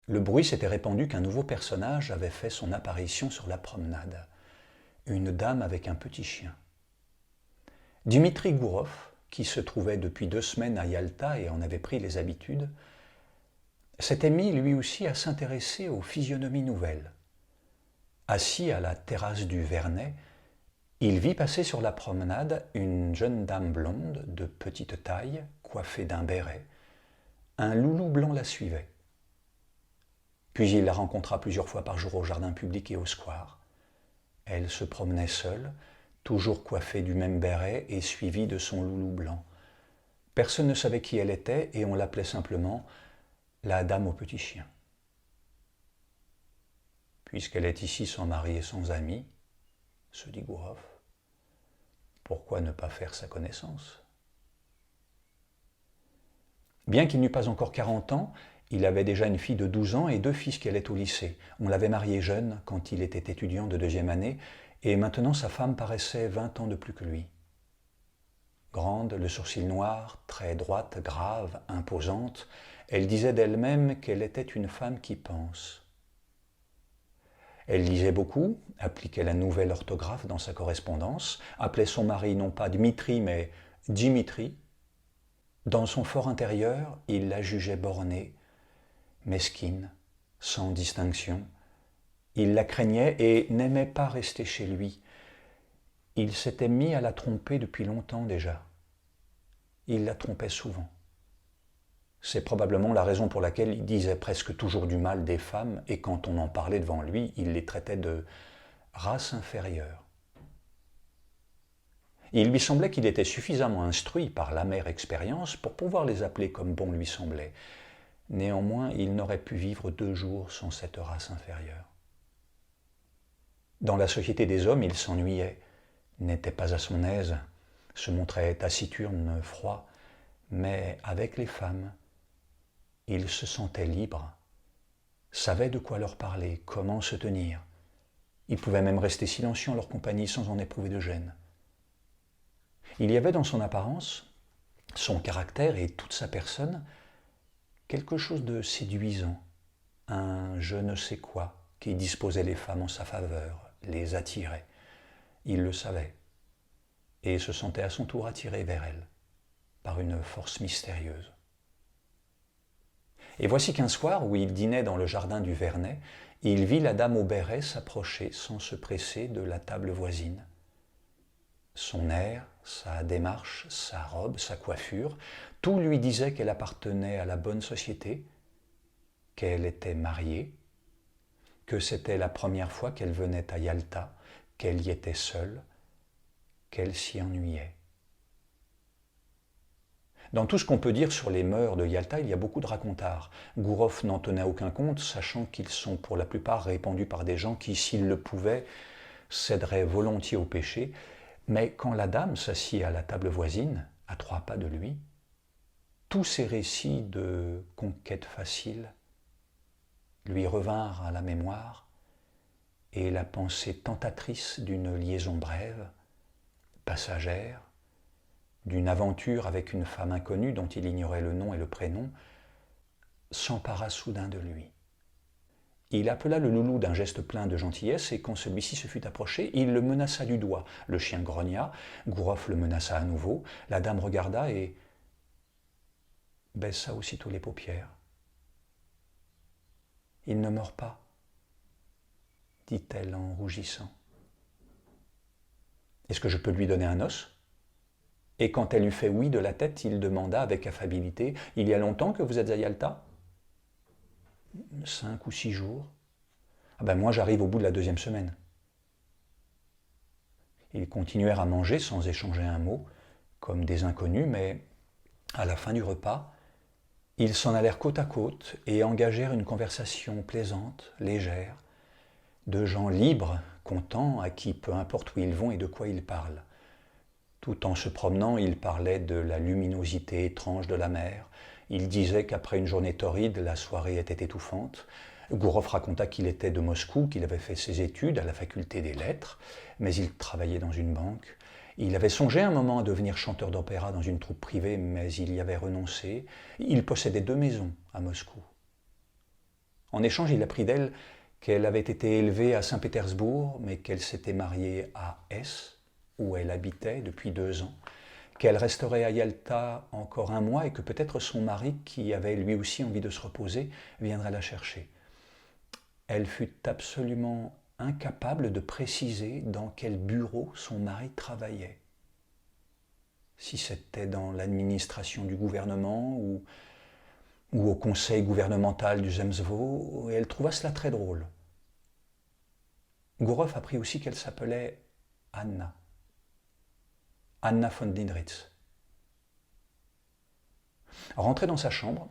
Le bruit s'était répandu qu'un nouveau personnage avait fait son apparition sur la promenade. Une dame avec un petit chien. Dimitri Gourov, qui se trouvait depuis 2 semaines à Yalta et en avait pris les habitudes, s'était mis lui aussi à s'intéresser aux physionomies nouvelles. Assis à la terrasse du Vernet, il vit passer sur la promenade une jeune dame blonde de petite taille, coiffée d'un béret. Un loulou blanc la suivait. Puis il la rencontra plusieurs fois par jour au jardin public et au square. Elle se promenait seule, toujours coiffée du même béret et suivie de son loulou blanc. Personne ne savait qui elle était et on l'appelait simplement la dame au petit chien. Puisqu'elle est ici sans mari et sans amis, se dit Gourov, pourquoi ne pas faire sa connaissance? Bien qu'il n'eût pas encore 40 ans, il avait déjà une fille de 12 ans et 2 fils qui allaient au lycée. On l'avait marié jeune, quand il était étudiant de 2e année, et maintenant sa femme paraissait 20 ans de plus que lui. Grande, le sourcil noir, très droite, grave, imposante, elle disait d'elle-même qu'elle était une femme qui pense. Elle lisait beaucoup, appliquait la nouvelle orthographe dans sa correspondance, appelait son mari non pas Dmitri mais Dimitri. Dans son fort intérieur, il la jugeait bornée, mesquine, sans distinction. Il la craignait et n'aimait pas rester chez lui. Il s'était mis à la tromper depuis longtemps déjà. Il la trompait souvent. C'est probablement la raison pour laquelle il disait presque toujours du mal des femmes et quand on en parlait devant lui, il les traitait de race inférieure. Il lui semblait qu'il était suffisamment instruit par l'amère expérience pour pouvoir les appeler comme bon lui semblait. Néanmoins, il n'aurait pu vivre 2 jours sans cette race inférieure. Dans la société des hommes, il s'ennuyait, n'était pas à son aise, se montrait taciturne, froid, mais avec les femmes, il se sentait libre, savait de quoi leur parler, comment se tenir. Il pouvait même rester silencieux en leur compagnie sans en éprouver de gêne. Il y avait dans son apparence, son caractère et toute sa personne, quelque chose de séduisant, un je ne sais quoi qui disposait les femmes en sa faveur, les attirait. Il le savait, et se sentait à son tour attiré vers elles, par une force mystérieuse. Et voici qu'un soir, où il dînait dans le jardin du Vernet, il vit la dame au béret s'approcher sans se presser de la table voisine. Son air, sa démarche, sa robe, sa coiffure, tout lui disait qu'elle appartenait à la bonne société, qu'elle était mariée, que c'était la première fois qu'elle venait à Yalta, qu'elle y était seule, qu'elle s'y ennuyait. Dans tout ce qu'on peut dire sur les mœurs de Yalta, il y a beaucoup de racontars. Gourov n'en tenait aucun compte, sachant qu'ils sont pour la plupart répandus par des gens qui, s'ils le pouvaient, céderaient volontiers au péché. Mais quand la dame s'assit à la table voisine, à 3 pas de lui, tous ces récits de conquête facile lui revinrent à la mémoire et la pensée tentatrice d'une liaison brève, passagère, d'une aventure avec une femme inconnue dont il ignorait le nom et le prénom, s'empara soudain de lui. Il appela le loulou d'un geste plein de gentillesse et quand celui-ci se fut approché, il le menaça du doigt. Le chien grogna, Gourov le menaça à nouveau, la dame regarda et baissa aussitôt les paupières. « Il ne meurt pas, dit-elle en rougissant. Est-ce que je peux lui donner un os ? Et quand elle eut fait oui de la tête, il demanda avec affabilité « Il y a longtemps que vous êtes à Yalta ?»« 5 ou 6 jours. »« Ah ben moi j'arrive au bout de la 2e semaine. » Ils continuèrent à manger sans échanger un mot, comme des inconnus, mais à la fin du repas, ils s'en allèrent côte à côte et engagèrent une conversation plaisante, légère, de gens libres, contents, à qui peu importe où ils vont et de quoi ils parlent. Tout en se promenant, ils parlaient de la luminosité étrange de la mer. Ils disaient qu'après une journée torride, la soirée était étouffante. Gourov raconta qu'il était de Moscou, qu'il avait fait ses études à la faculté des lettres, mais il travaillait dans une banque. Il avait songé un moment à devenir chanteur d'opéra dans une troupe privée, mais il y avait renoncé. Il possédait 2 maisons à Moscou. En échange, il apprit d'elle qu'elle avait été élevée à Saint-Pétersbourg, mais qu'elle s'était mariée à S, où elle habitait depuis 2 ans, qu'elle resterait à Yalta encore un mois et que peut-être son mari, qui avait lui aussi envie de se reposer, viendrait la chercher. Elle fut absolument incapable de préciser dans quel bureau son mari travaillait. Si c'était dans l'administration du gouvernement ou au conseil gouvernemental du Zemstvo, et elle trouva cela très drôle. Gourov apprit aussi qu'elle s'appelait Anna. Anna von Dindritz. Rentré dans sa chambre,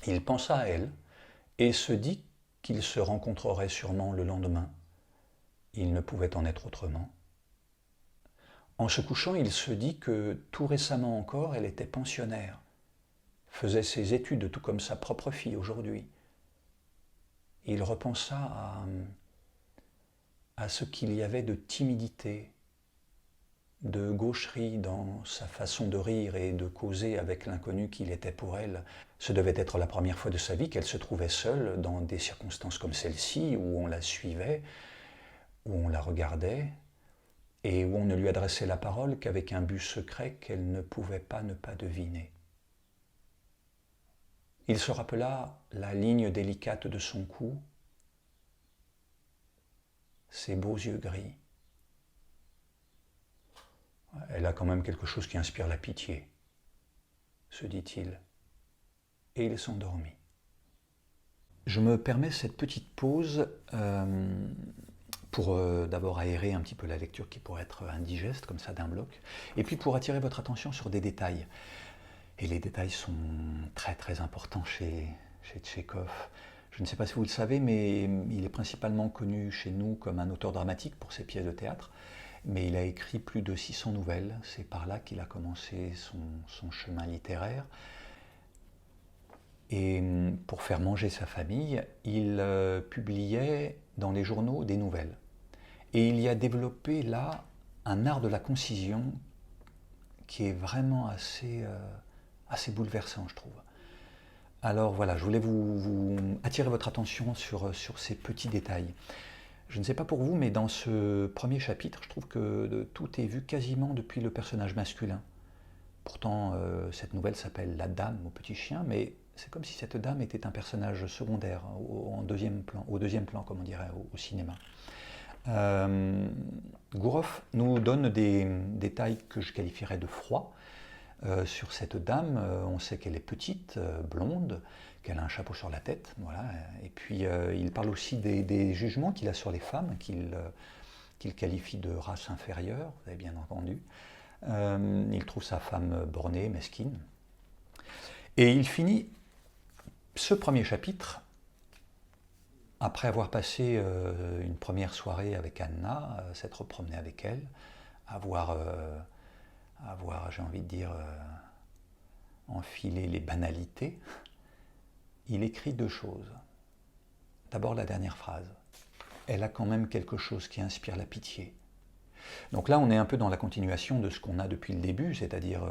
il pensa à elle et se dit qu'ils se rencontreraient sûrement le lendemain. Il ne pouvait en être autrement. En se couchant, il se dit que tout récemment encore, elle était pensionnaire, faisait ses études tout comme sa propre fille aujourd'hui. Il repensa à ce qu'il y avait de timidité, de gaucherie dans sa façon de rire et de causer avec l'inconnu qu'il était pour elle. Ce devait être la première fois de sa vie qu'elle se trouvait seule dans des circonstances comme celle-ci, où on la suivait, où on la regardait, et où on ne lui adressait la parole qu'avec un but secret qu'elle ne pouvait pas ne pas deviner. Il se rappela la ligne délicate de son cou, ses beaux yeux gris. Elle a quand même quelque chose qui inspire la pitié, se dit-il, et il s'endormit. Je me permets cette petite pause pour d'abord aérer un petit peu la lecture qui pourrait être indigeste, comme ça d'un bloc, et puis pour attirer votre attention sur des détails. Et les détails sont très très importants chez Tchekhov. Je ne sais pas si vous le savez, mais il est principalement connu chez nous comme un auteur dramatique pour ses pièces de théâtre. Mais il a écrit plus de 600 nouvelles. C'est par là qu'il a commencé son chemin littéraire. Et pour faire manger sa famille, il publiait dans les journaux des nouvelles. Et il y a développé là un art de la concision qui est vraiment assez bouleversant, je trouve. Alors voilà, je voulais vous attirer votre attention sur ces petits détails. Je ne sais pas pour vous, mais dans ce premier chapitre, je trouve que tout est vu quasiment depuis le personnage masculin. Pourtant, cette nouvelle s'appelle La Dame au petit chien, mais c'est comme si cette dame était un personnage secondaire, au deuxième plan, comme on dirait au cinéma. Gourov nous donne des détails que je qualifierais de froids. Sur cette dame, on sait qu'elle est petite, blonde, qu'elle a un chapeau sur la tête, voilà. Et puis il parle aussi des jugements qu'il a sur les femmes, qu'il qualifie de race inférieure, vous avez bien entendu. Il trouve sa femme bornée, mesquine. Et il finit ce premier chapitre, après avoir passé une première soirée avec Anna, s'être promené avec elle, avoir, j'ai envie de dire, enfilé les banalités, il écrit 2 choses. D'abord la dernière phrase. Elle a quand même quelque chose qui inspire la pitié. Donc là, on est un peu dans la continuation de ce qu'on a depuis le début, c'est-à-dire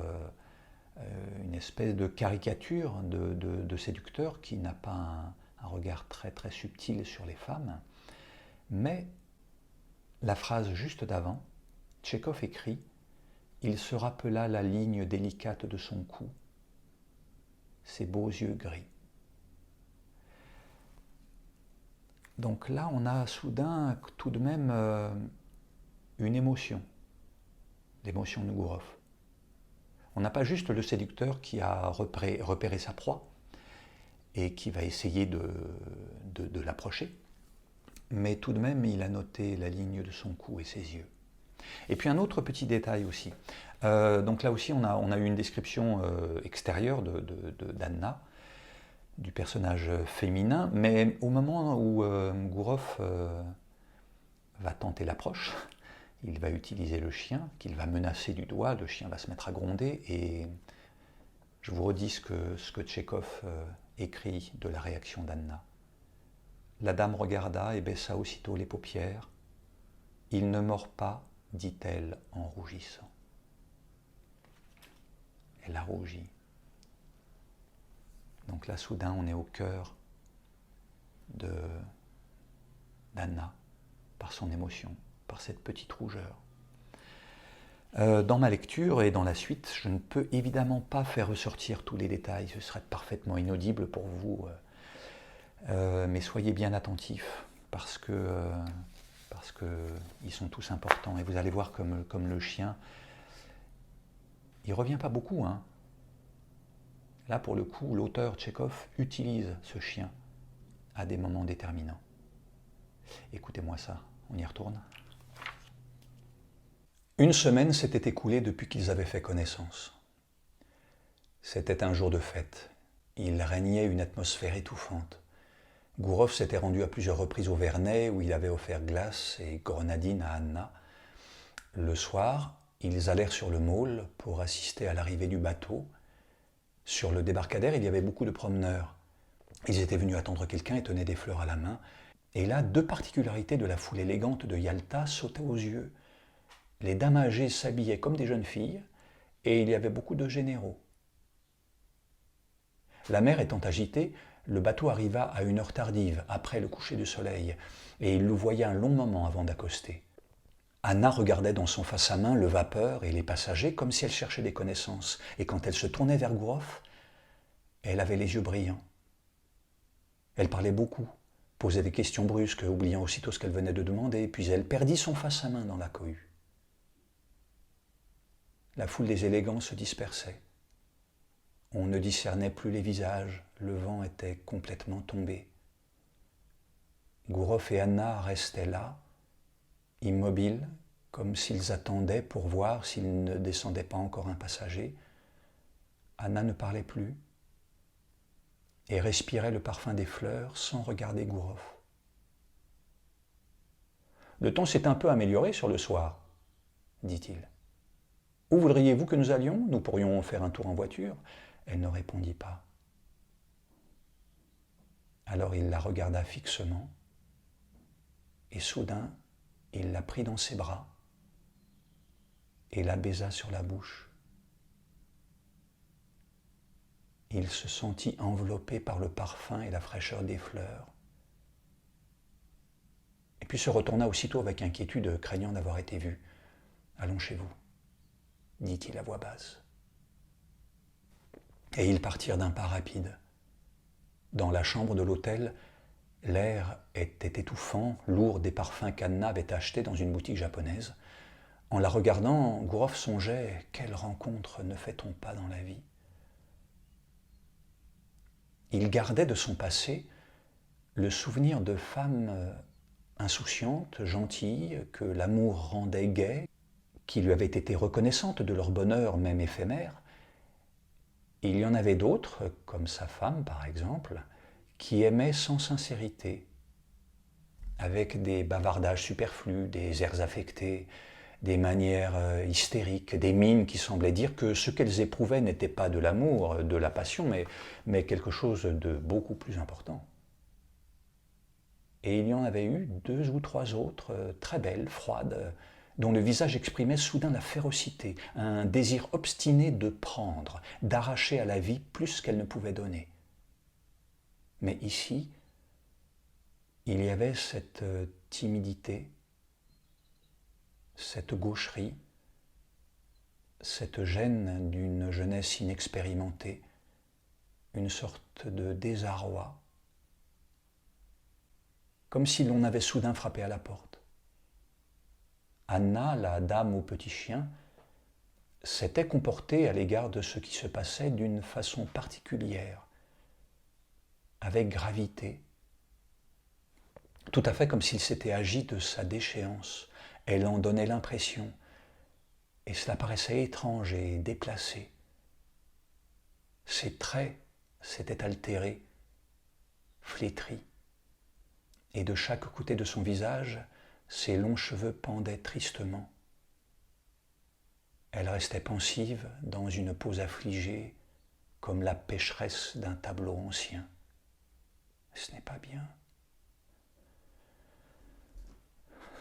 une espèce de caricature de séducteur qui n'a pas un regard très très subtil sur les femmes. Mais la phrase juste d'avant, Tchekhov écrit « Il se rappela la ligne délicate de son cou, ses beaux yeux gris ». Donc là, on a soudain tout de même une émotion, l'émotion de Gourov. On n'a pas juste le séducteur qui a repéré sa proie et qui va essayer de l'approcher, mais tout de même, il a noté la ligne de son cou et ses yeux. Et puis un autre petit détail aussi. Donc là aussi, on a eu une description extérieure d'Anna, du personnage féminin, mais au moment où Gourov va tenter l'approche, il va utiliser le chien, qu'il va menacer du doigt, le chien va se mettre à gronder, et je vous redis ce que Tchekhov écrit de la réaction d'Anna. La dame regarda et baissa aussitôt les paupières. « Il ne mord pas, dit-elle en rougissant. » Elle a rougi. Donc là, soudain, on est au cœur d'Anna, par son émotion, par cette petite rougeur. Dans ma lecture et dans la suite, je ne peux évidemment pas faire ressortir tous les détails, ce serait parfaitement inaudible pour vous, mais soyez bien attentifs, parce que ils sont tous importants, et vous allez voir comme le chien, il ne revient pas beaucoup, hein. Là, pour le coup, l'auteur Tchekhov utilise ce chien à des moments déterminants. Écoutez-moi ça, on y retourne. Une semaine s'était écoulée depuis qu'ils avaient fait connaissance. C'était un jour de fête. Il régnait une atmosphère étouffante. Gourov s'était rendu à plusieurs reprises au Vernet, où il avait offert glace et grenadine à Anna. Le soir, ils allèrent sur le môle pour assister à l'arrivée du bateau. Sur le débarcadère, il y avait beaucoup de promeneurs. Ils étaient venus attendre quelqu'un et tenaient des fleurs à la main. Et là, deux particularités de la foule élégante de Yalta sautaient aux yeux. Les dames âgées s'habillaient comme des jeunes filles, et il y avait beaucoup de généraux. La mer étant agitée, le bateau arriva à une heure tardive, après le coucher du soleil, et il louvoya un long moment avant d'accoster. Anna regardait dans son face à main le vapeur et les passagers comme si elle cherchait des connaissances, et quand elle se tournait vers Gourov, elle avait les yeux brillants. Elle parlait beaucoup, posait des questions brusques, oubliant aussitôt ce qu'elle venait de demander, puis elle perdit son face à main dans la cohue. La foule des élégants se dispersait. On ne discernait plus les visages, le vent était complètement tombé. Gourov et Anna restaient là, immobiles, comme s'ils attendaient pour voir s'il ne descendait pas encore un passager. Anna ne parlait plus et respirait le parfum des fleurs sans regarder Gourov. Le temps s'est un peu amélioré sur le soir, dit-il. Où voudriez-vous que nous allions? Nous pourrions faire un tour en voiture. Elle ne répondit pas. Alors il la regarda fixement, et soudain, il la prit dans ses bras et la baisa sur la bouche. Il se sentit enveloppé par le parfum et la fraîcheur des fleurs, et puis se retourna aussitôt avec inquiétude, craignant d'avoir été vu. « Allons chez vous », dit-il à voix basse. Et ils partirent d'un pas rapide. Dans la chambre de l'hôtel, l'air était étouffant, lourd des parfums qu'Anna avait achetés dans une boutique japonaise. En la regardant, Gourov songeait « Quelle rencontre ne fait-on pas dans la vie ?» Il gardait de son passé le souvenir de femmes insouciantes, gentilles, que l'amour rendait gaies, qui lui avaient été reconnaissantes de leur bonheur, même éphémère. Il y en avait d'autres, comme sa femme par exemple, qui aimaient sans sincérité, avec des bavardages superflus, des airs affectés, des manières hystériques, des mines qui semblaient dire que ce qu'elles éprouvaient n'était pas de l'amour, de la passion, mais quelque chose de beaucoup plus important. Et il y en avait eu deux ou trois autres, très belles, froides, dont le visage exprimait soudain la férocité, un désir obstiné de prendre, d'arracher à la vie plus qu'elle ne pouvait donner. Mais ici, il y avait cette timidité, cette gaucherie, cette gêne d'une jeunesse inexpérimentée, une sorte de désarroi, comme si l'on avait soudain frappé à la porte. Anna, la dame au petit chien, s'était comportée à l'égard de ce qui se passait d'une façon particulière, avec gravité, tout à fait comme s'il s'était agi de sa déchéance. Elle en donnait l'impression, et cela paraissait étrange et déplacé. Ses traits s'étaient altérés, flétris, et de chaque côté de son visage, ses longs cheveux pendaient tristement. Elle restait pensive dans une pose affligée, comme la pécheresse d'un tableau ancien. Ce n'est pas bien.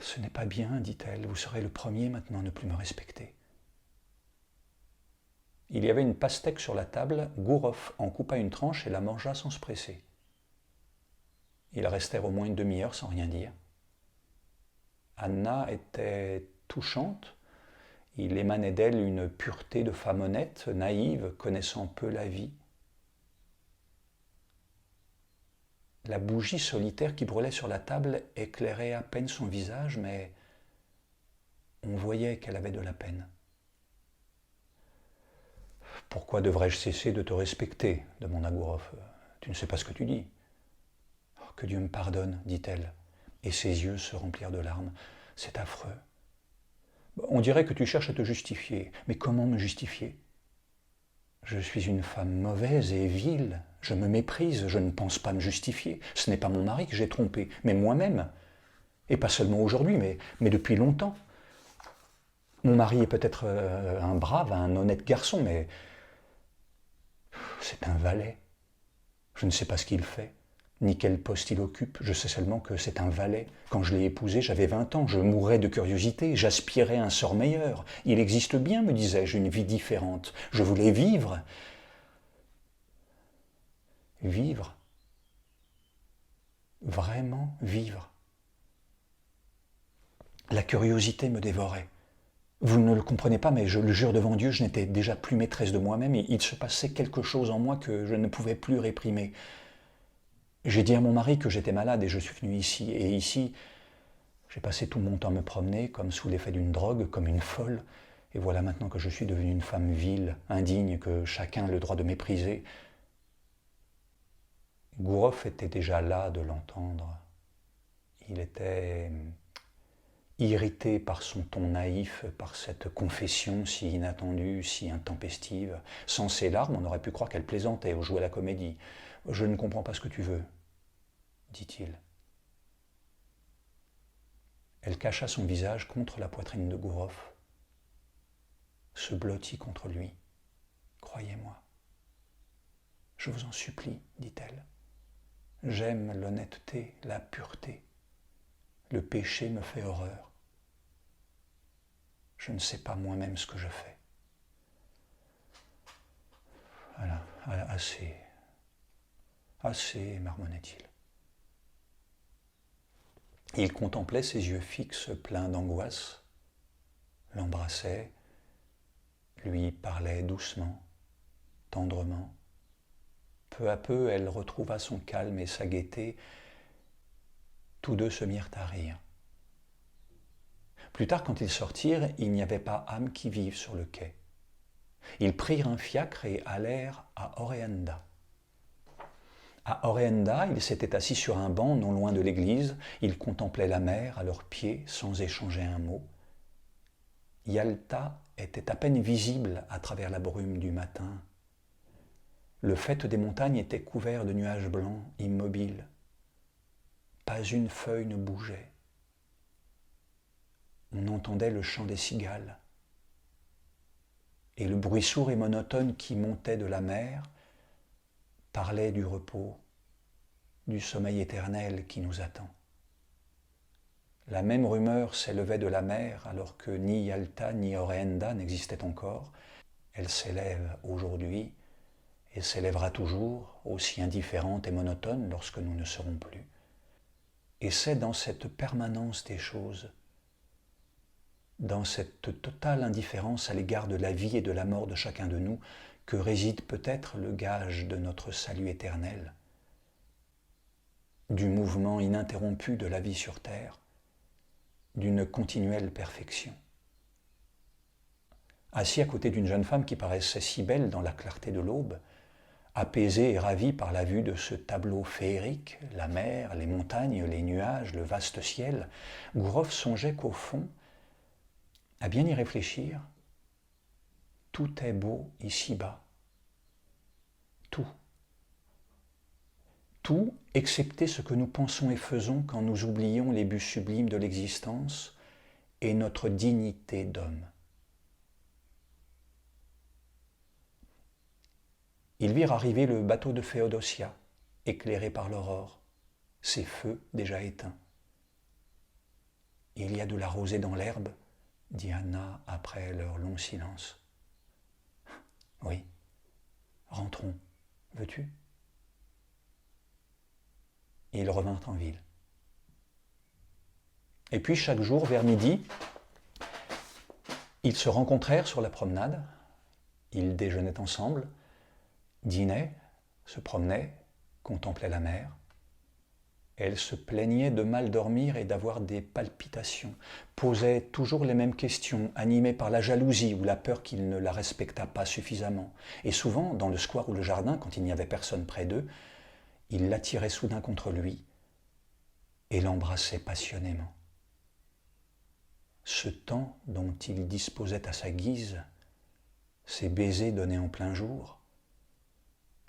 Ce n'est pas bien, dit-elle, vous serez le premier maintenant à ne plus me respecter. Il y avait une pastèque sur la table, Gourov en coupa une tranche et la mangea sans se presser. Ils restèrent au moins une demi-heure sans rien dire. Anna était touchante. Il émanait d'elle une pureté de femme honnête, naïve, connaissant peu la vie. La bougie solitaire qui brûlait sur la table éclairait à peine son visage, mais on voyait qu'elle avait de la peine. « Pourquoi devrais-je cesser de te respecter » demanda Gourov. « Tu ne sais pas ce que tu dis. »« Que Dieu me pardonne, dit-elle, et ses yeux se remplirent de larmes. C'est affreux. On dirait que tu cherches à te justifier. Mais comment me justifier ? Je suis une femme mauvaise et vile. Je me méprise, je ne pense pas me justifier. Ce n'est pas mon mari que j'ai trompé, mais moi-même. Et pas seulement aujourd'hui, mais depuis longtemps. Mon mari est peut-être un brave, un honnête garçon, mais c'est un valet. Je ne sais pas ce qu'il fait, ni quel poste il occupe. Je sais seulement que c'est un valet. Quand je l'ai épousé, j'avais 20 ans. Je mourais de curiosité. J'aspirais à un sort meilleur. Il existe bien, me disais-je, une vie différente. Je voulais vivre. Vivre. Vraiment vivre. La curiosité me dévorait. Vous ne le comprenez pas, mais je le jure devant Dieu, je n'étais déjà plus maîtresse de moi-même et il se passait quelque chose en moi que je ne pouvais plus réprimer. J'ai dit à mon mari que j'étais malade et je suis venu ici. Et ici, j'ai passé tout mon temps à me promener, comme sous l'effet d'une drogue, comme une folle. Et voilà maintenant que je suis devenue une femme vile, indigne, que chacun a le droit de mépriser. Gourov était déjà là de l'entendre. Il était irrité par son ton naïf, par cette confession si inattendue, si intempestive. Sans ses larmes, on aurait pu croire qu'elle plaisantait ou jouait à la comédie. « Je ne comprends pas ce que tu veux, » dit-il. Elle cacha son visage contre la poitrine de Gourov, se blottit contre lui. « Croyez-moi. Je vous en supplie, dit-elle. J'aime l'honnêteté, la pureté. Le péché me fait horreur. Je ne sais pas moi-même ce que je fais. » Voilà, assez, assez, marmonnait-il. Il contemplait ses yeux fixes, pleins d'angoisse, l'embrassait, lui parlait doucement, tendrement. Peu à peu, elle retrouva son calme et sa gaieté. Tous deux se mirent à rire. Plus tard, quand ils sortirent, il n'y avait pas âme qui vive sur le quai. Ils prirent un fiacre et allèrent à Oreanda. À Oreanda, ils s'étaient assis sur un banc non loin de l'église. Ils contemplaient la mer à leurs pieds sans échanger un mot. Yalta était à peine visible à travers la brume du matin. Le faîte des montagnes était couvert de nuages blancs, immobiles. Pas une feuille ne bougeait. On entendait le chant des cigales. Et le bruit sourd et monotone qui montait de la mer parlait du repos, du sommeil éternel qui nous attend. La même rumeur s'élevait de la mer alors que ni Yalta ni Oreanda n'existaient encore. Elle s'élève aujourd'hui et s'élèvera toujours, aussi indifférente et monotone lorsque nous ne serons plus. Et c'est dans cette permanence des choses, dans cette totale indifférence à l'égard de la vie et de la mort de chacun de nous, que réside peut-être le gage de notre salut éternel, du mouvement ininterrompu de la vie sur terre, d'une continuelle perfection. Assis à côté d'une jeune femme qui paraissait si belle dans la clarté de l'aube, apaisé et ravi par la vue de ce tableau féerique, la mer, les montagnes, les nuages, le vaste ciel, Gourov songeait qu'au fond, à bien y réfléchir, tout est beau ici-bas. Tout. Tout, excepté ce que nous pensons et faisons quand nous oublions les buts sublimes de l'existence et notre dignité d'homme. Ils virent arriver le bateau de Féodosia, éclairé par l'aurore, ses feux déjà éteints. « Il y a de la rosée dans l'herbe » dit Anna après leur long silence. « Oui, rentrons, veux-tu » et ils revinrent en ville. Et puis chaque jour, vers midi, ils se rencontrèrent sur la promenade, ils déjeunaient ensemble, dînaient, se promenaient, contemplaient la mer. Elle se plaignait de mal dormir et d'avoir des palpitations, posait toujours les mêmes questions, animée par la jalousie ou la peur qu'il ne la respectât pas suffisamment. Et souvent, dans le square ou le jardin, quand il n'y avait personne près d'eux, il l'attirait soudain contre lui et l'embrassait passionnément. Ce temps dont il disposait à sa guise, ces baisers donnés en plein jour,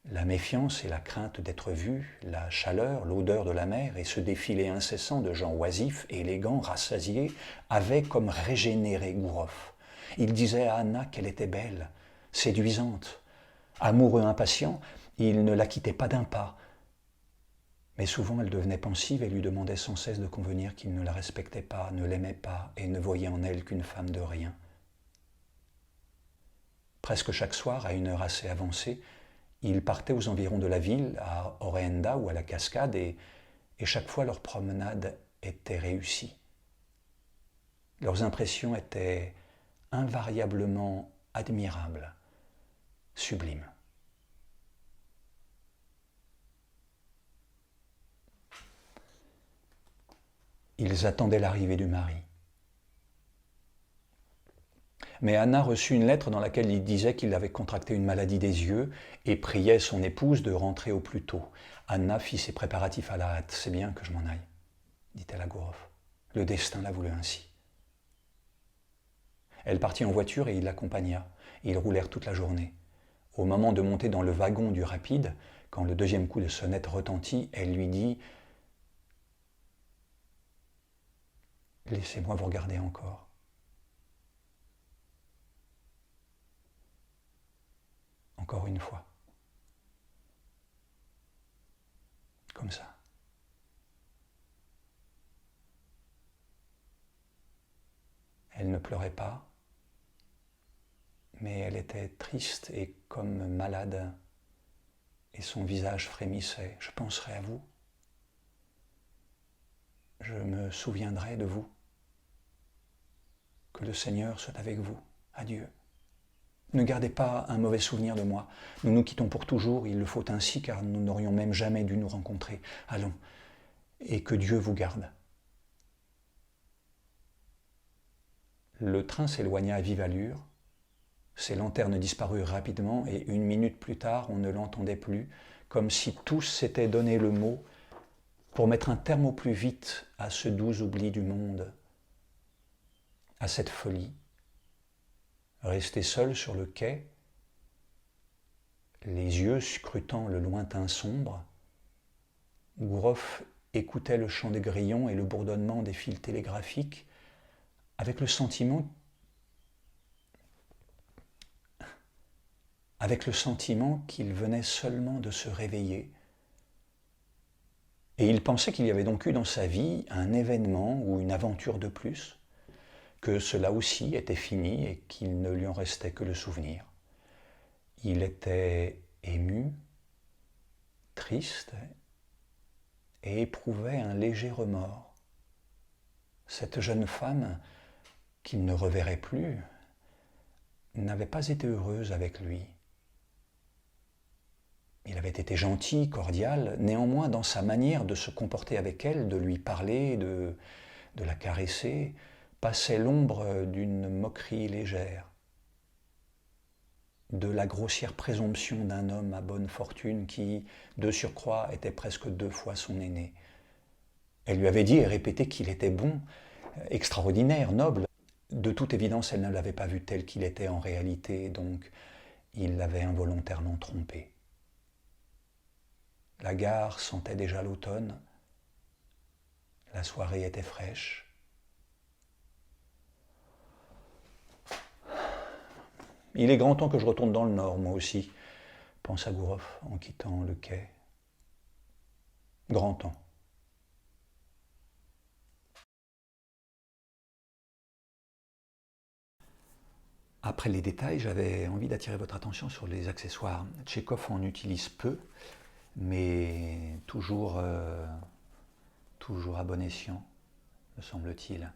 la méfiance et la crainte d'être vu, la chaleur, l'odeur de la mer et ce défilé incessant de gens oisifs, élégants, rassasiés, avaient comme régénéré Gourov. Il disait à Anna qu'elle était belle, séduisante. Amoureux impatient, il ne la quittait pas d'un pas. Mais souvent elle devenait pensive et lui demandait sans cesse de convenir qu'il ne la respectait pas, ne l'aimait pas et ne voyait en elle qu'une femme de rien. Presque chaque soir, à une heure assez avancée, ils partaient aux environs de la ville, à Oreenda ou à la cascade, et chaque fois leur promenade était réussie. Leurs impressions étaient invariablement admirables, sublimes. Ils attendaient l'arrivée du mari. Mais Anna reçut une lettre dans laquelle il disait qu'il avait contracté une maladie des yeux et priait son épouse de rentrer au plus tôt. Anna fit ses préparatifs à la hâte. « C'est bien que je m'en aille, dit-elle à Gourov. Le destin l'a voulu ainsi. » Elle partit en voiture et il l'accompagna. Ils roulèrent toute la journée. Au moment de monter dans le wagon du rapide, quand le deuxième coup de sonnette retentit, elle lui dit « Laissez-moi vous regarder encore. » Encore une fois. Comme ça. Elle ne pleurait pas, mais elle était triste et comme malade, et son visage frémissait. « Je penserai à vous. Je me souviendrai de vous. Que le Seigneur soit avec vous. Adieu. Ne gardez pas un mauvais souvenir de moi. Nous nous quittons pour toujours, il le faut ainsi, car nous n'aurions même jamais dû nous rencontrer. Allons, et que Dieu vous garde. » Le train s'éloigna à vive allure. Ses lanternes disparurent rapidement et une minute plus tard, on ne l'entendait plus, comme si tous s'étaient donné le mot pour mettre un terme au plus vite à ce doux oubli du monde, à cette folie. Resté seul sur le quai, les yeux scrutant le lointain sombre, Gourov écoutait le chant des grillons et le bourdonnement des fils télégraphiques avec le sentiment qu'il venait seulement de se réveiller. Et il pensait qu'il y avait donc eu dans sa vie un événement ou une aventure de plus, que cela aussi était fini et qu'il ne lui en restait que le souvenir. Il était ému, triste et éprouvait un léger remords. Cette jeune femme, qu'il ne reverrait plus, n'avait pas été heureuse avec lui. Il avait été gentil, cordial, néanmoins dans sa manière de se comporter avec elle, de lui parler, de la caresser, passait l'ombre d'une moquerie légère, de la grossière présomption d'un homme à bonne fortune qui, de surcroît, était presque 2 fois son aîné. Elle lui avait dit et répété qu'il était bon, extraordinaire, noble. De toute évidence, elle ne l'avait pas vu tel qu'il était en réalité, donc il l'avait involontairement trompé. La gare sentait déjà l'automne, la soirée était fraîche. Il est grand temps que je retourne dans le nord, moi aussi, pensa Gourov en quittant le quai. Grand temps. Après les détails, j'avais envie d'attirer votre attention sur les accessoires. Tchekhov en utilise peu, mais toujours toujours à bon escient, me semble-t-il.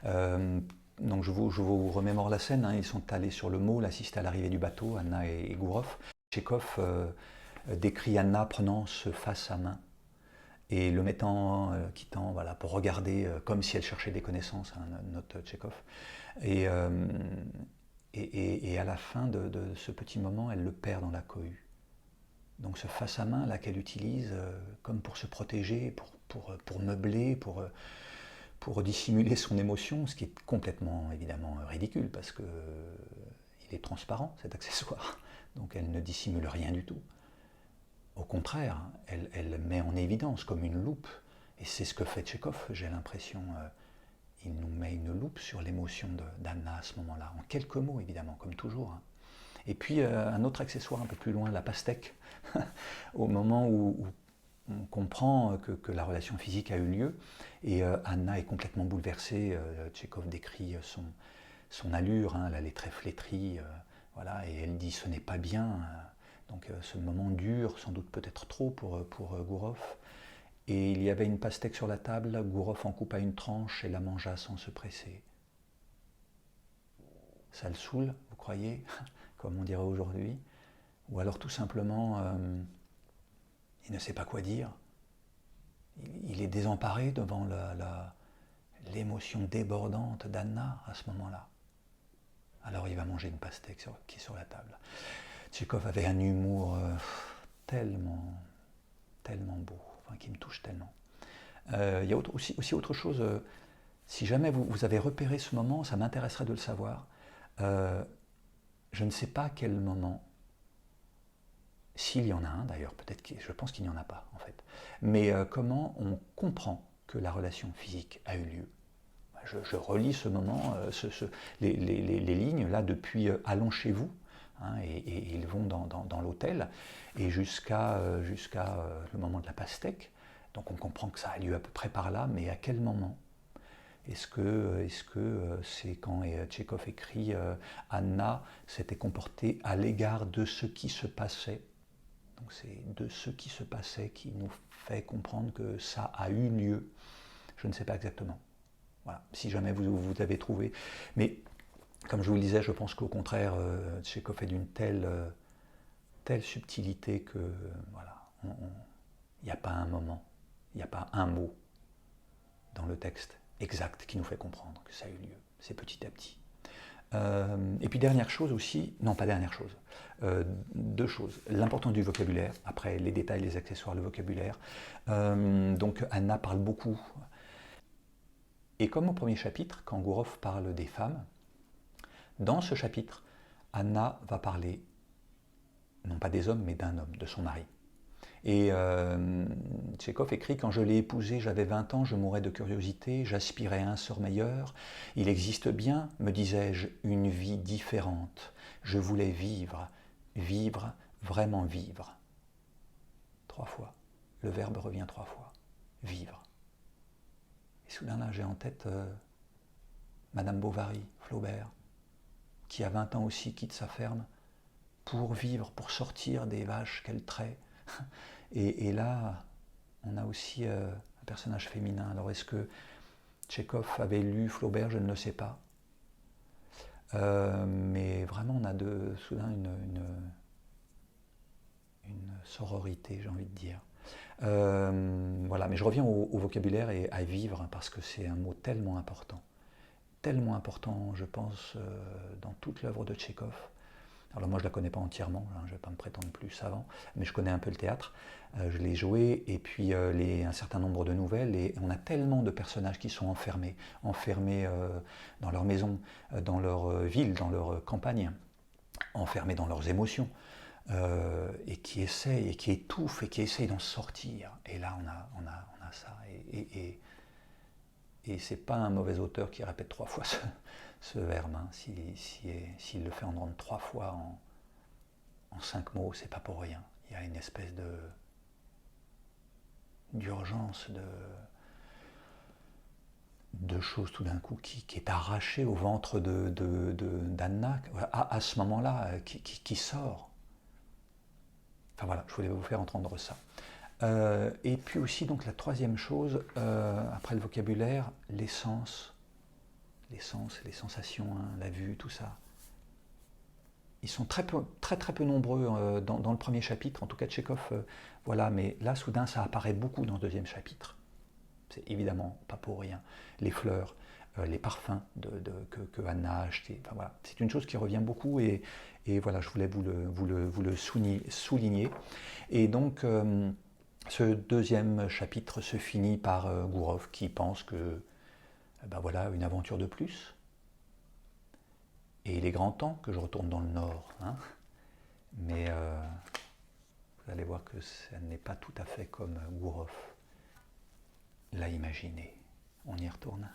Donc je vous remémore la scène, hein. Ils sont allés sur le môle, assister à l'arrivée du bateau, Anna et Gourov. Tchekhov décrit Anna prenant ce face à main et le mettant, quittant, voilà, pour regarder comme si elle cherchait des connaissances, hein, notre Tchekhov. Et à la fin de ce petit moment, elle le perd dans la cohue. Donc ce face à main là qu'elle utilise comme pour se protéger, pour meubler, pour dissimuler son émotion, ce qui est complètement évidemment ridicule parce que il est transparent cet accessoire, donc elle ne dissimule rien du tout. Au contraire, elle met en évidence comme une loupe, et c'est ce que fait Tchekhov, j'ai l'impression. Il nous met une loupe sur l'émotion d'Anna à ce moment-là, en quelques mots évidemment, comme toujours. Hein. Et puis un autre accessoire un peu plus loin, la pastèque, au moment où on comprend que la relation physique a eu lieu, et Anna est complètement bouleversée. Tchekhov décrit son allure, hein, elle est très flétrie, voilà, et elle dit ce n'est pas bien. Donc ce moment dure, sans doute peut-être trop pour Gourov. Et il y avait une pastèque sur la table, Gourov en coupa une tranche et la mangea sans se presser. Ça le saoule, vous croyez, comme on dirait aujourd'hui? Ou alors tout simplement, il ne sait pas quoi dire. Il est désemparé devant l'émotion débordante d'Anna à ce moment-là. Alors il va manger une pastèque qui est sur la table. Tchekhov avait un humour tellement beau, enfin, qui me touche tellement. Il y a aussi autre chose, si jamais vous avez repéré ce moment, ça m'intéresserait de le savoir. Je ne sais pas quel moment, s'il y en a un d'ailleurs, peut-être je pense qu'il n'y en a pas en fait, mais comment on comprend que la relation physique a eu lieu. Je relis ce moment, les lignes là depuis Allons chez vous, hein, et ils vont dans l'hôtel, et jusqu'à le moment de la pastèque. Donc on comprend que ça a lieu à peu près par là, mais à quel moment? Est-ce que c'est quand Tchekhov écrit Anna s'était comportée à l'égard de ce qui se passait? Donc c'est de ce qui se passait qui nous fait comprendre que ça a eu lieu. Je ne sais pas exactement. Voilà, si jamais vous avez trouvé. Mais comme je vous le disais, je pense qu'au contraire, Tchekhov est d'une telle subtilité que voilà, il n'y a pas un moment, il n'y a pas un mot dans le texte exact qui nous fait comprendre que ça a eu lieu. C'est petit à petit. Et puis dernière chose aussi, non pas dernière chose, deux choses. L'importance du vocabulaire, après les détails, les accessoires, le vocabulaire. Donc Anna parle beaucoup. Et comme au premier chapitre, quand Gourov parle des femmes, dans ce chapitre, Anna va parler, non pas des hommes, mais d'un homme, de son mari. Et Tchekhov écrit « Quand je l'ai épousée, j'avais 20 ans, je mourais de curiosité, j'aspirais à un sort meilleur. Il existe bien, me disais-je, une vie différente. Je voulais vivre, vivre, vraiment vivre. » 3 fois. Le verbe revient 3 fois. Vivre. Et soudain là, j'ai en tête Madame Bovary, Flaubert, qui à 20 ans aussi quitte sa ferme pour vivre, pour sortir des vaches qu'elle traite. Et là, on a aussi un personnage féminin. Alors est-ce que Tchekhov avait lu Flaubert? Je ne le sais pas. Mais vraiment, on a soudain une sororité, j'ai envie de dire. Voilà, mais je reviens au vocabulaire et à vivre, parce que c'est un mot tellement important, je pense, dans toute l'œuvre de Tchekhov. Alors moi je ne la connais pas entièrement, hein, je ne vais pas me prétendre plus savant, mais je connais un peu le théâtre, je l'ai joué, et puis un certain nombre de nouvelles, et on a tellement de personnages qui sont enfermés dans leur maison, dans leur ville, dans leur campagne, enfermés dans leurs émotions, et qui essayent, et qui étouffent, et qui essayent d'en sortir. Et là on a ça, et c'est pas un mauvais auteur qui répète 3 fois ce verbe, hein. S'il le fait entendre 3 fois en 5 mots, c'est pas pour rien. Il y a une espèce d'urgence, de choses tout d'un coup qui est arrachée au ventre d'Anna à ce moment-là, qui sort. Enfin voilà, je voulais vous faire entendre ça. Et puis aussi, donc la troisième chose, après le vocabulaire, les sens, les sensations, hein, la vue, tout ça. Ils sont très peu nombreux dans le premier chapitre, en tout cas Tchekhov, voilà, mais là soudain ça apparaît beaucoup dans le deuxième chapitre. C'est évidemment pas pour rien. Les fleurs, les parfums que Anna a achetés, enfin, voilà. C'est une chose qui revient beaucoup et voilà, je voulais vous le souligner. Et donc ce deuxième chapitre se finit par Gourov qui pense que ben voilà, une aventure de plus. Et il est grand temps que je retourne dans le Nord. Hein. Mais vous allez voir que ça n'est pas tout à fait comme Gourov l'a imaginé. On y retourne.